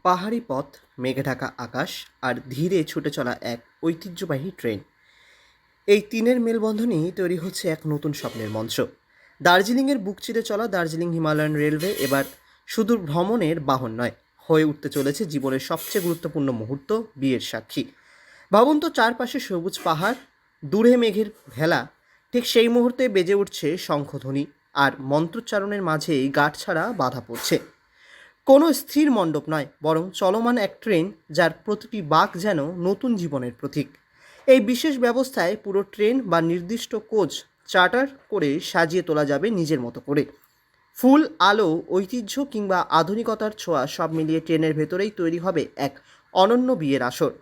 পাহাড়ি পথ, মেঘে ঢাকা আকাশ আর ধীরে ছুটে চলা এক ঐতিহ্যবাহী ট্রেন, এই তিনের মেলবন্ধনেই তৈরি হচ্ছে এক নতুন স্বপ্নের মঞ্চ। দার্জিলিংয়ের বুক চিরে চলা দার্জিলিং হিমালয়ান রেলওয়ে এবার শুধু ভ্রমণের বাহন নয়, হয়ে উঠতে চলেছে জীবনের সবচেয়ে গুরুত্বপূর্ণ মুহূর্ত, বিয়ের সাক্ষী। ভাবুন তো, চারপাশে সবুজ পাহাড়, দূরে মেঘের ভেলা, ঠিক সেই মুহূর্তে বেজে উঠছে শঙ্খধ্বনি, আর মন্ত্রোচ্চারণের মাঝেই গাঁটছড়া বাধা পড়ছে। কোনো স্থির মণ্ডপ নয়, বরং চলমান এক ট্রেন, যার প্রতিটি বাঁক যেন নতুন জীবনের প্রতীক। এই বিশেষ ব্যবস্থায় পুরো ট্রেন বা নির্দিষ্ট কোচ চার্টার করে সাজিয়ে তোলা যাবে নিজের মতো করে। ফুল, আলো, ঐতিহ্য কিংবা আধুনিকতার ছোঁয়া সব মিলিয়ে ট্রেনের ভেতরেই তৈরি হবে এক অনন্য বিয়ের আসর।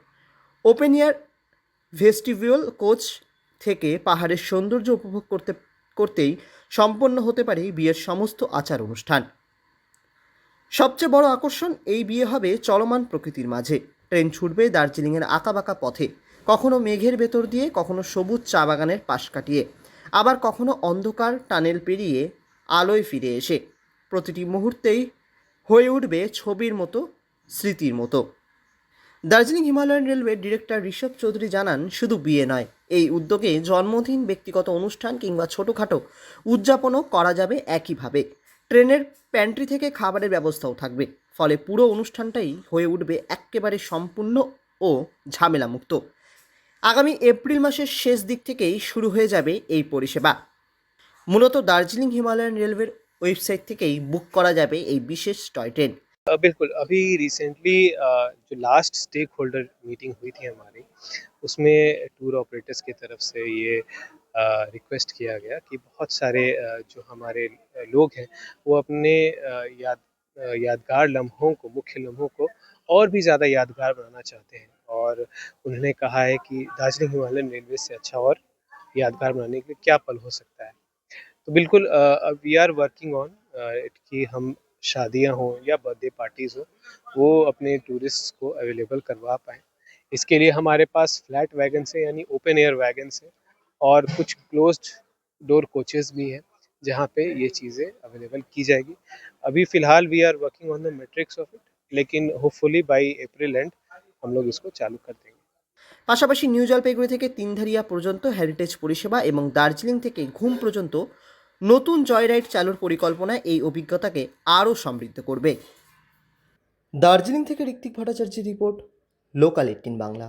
ওপেন এয়ার ভেস্টিবিউল কোচ থেকে পাহাড়ের সৌন্দর্য উপভোগ করতেই সম্পন্ন হতে পারে বিয়ের সমস্ত আচার অনুষ্ঠান। সবচেয়ে বড় আকর্ষণ, এই বিয়ে হবে চলমান প্রকৃতির মাঝে। ট্রেন ছুটবে দার্জিলিংয়ের আঁকাবাঁকা পথে, কখনো মেঘের ভেতর দিয়ে, কখনো সবুজ চা বাগানের পাশ কাটিয়ে, আবার কখনো অন্ধকার টানেল পেরিয়ে আলোয় ফিরে এসে। প্রতিটি মুহূর্তেই হয়ে উঠবে ছবির মতো, স্মৃতির মতো। Darjeeling Himalayan railway director Rishabh Chowdhury জানান, শুধু বিয়ে নয়, এই উদ্যোগে জন্মদিন, ব্যক্তিগত অনুষ্ঠান কিংবা ছোটোখাটো উদযাপনও করা যাবে একইভাবে। ট্রেনের প্যান্ট্রি থেকে খাবারের ব্যবস্থাও থাকবে, ফলে পুরো অনুষ্ঠানটাই হয়ে উঠবে একেবারে সম্পূর্ণ ও ঝামেলামুক্ত। আগামী এপ্রিল মাসের শেষ দিক থেকেই শুরু হয়ে যাবে এই পরিষেবা। মূলত দার্জিলিং হিমালয়ান রেলওয়ের ওয়েবসাইট থেকেই বুক করা যাবে এই বিশেষ টয় ট্রেন। बिल्कुल, अभी रिसेंटली जो लास्ट स्टेक होल्डर मीटिंग हुई थी हमारी, उसमें टूर ऑपरेटर्स की तरफ से ये रिक्वेस्ट किया गया कि बहुत सारे जो हमारे लोग हैं वो अपने यादगार लम्हों को, मुख्य लम्हों को और भी ज़्यादा यादगार बनाना चाहते हैं, और उन्होंने कहा है कि दार्जिलिंग हिमालयन रेलवे से अच्छा और यादगार बनाने के लिए क्या पल हो सकता है। तो बिल्कुल we are working on it कि हम शादियां हों या बर्थडे पार्टीज़ हो, वो अपने टूरिस्ट को अवेलेबल करवा पाएँ। इसके लिए हमारे पास फ्लैट वैगन है, यानी ओपन एयर वैगन है, और कुछ क्लोज्ड डोर कोचेस भी हैं जहाँ पे ये चीज़ें अवेलेबल की जाएगी। अभी फ़िलहाल we are working on the matrix of it, लेकिन होपफुली बाई अप्रैल एंड हम लोग इसको चालू कर देंगे। পাশাপাশি নিউ জলপাইগুড়ি থেকে তিনধারিয়া পর্যন্ত হেরিটেজ পরিষেবা এবং দার্জিলিং থেকে ঘুম পর্যন্ত নতুন জয়রাইড চালুর পরিকল্পনা এই অভিজ্ঞতাকে আরও সমৃদ্ধ করবে। দার্জিলিং থেকে ঋত্বিক ভট্টাচার্যের রিপোর্ট, লোকাল 18 বাংলা।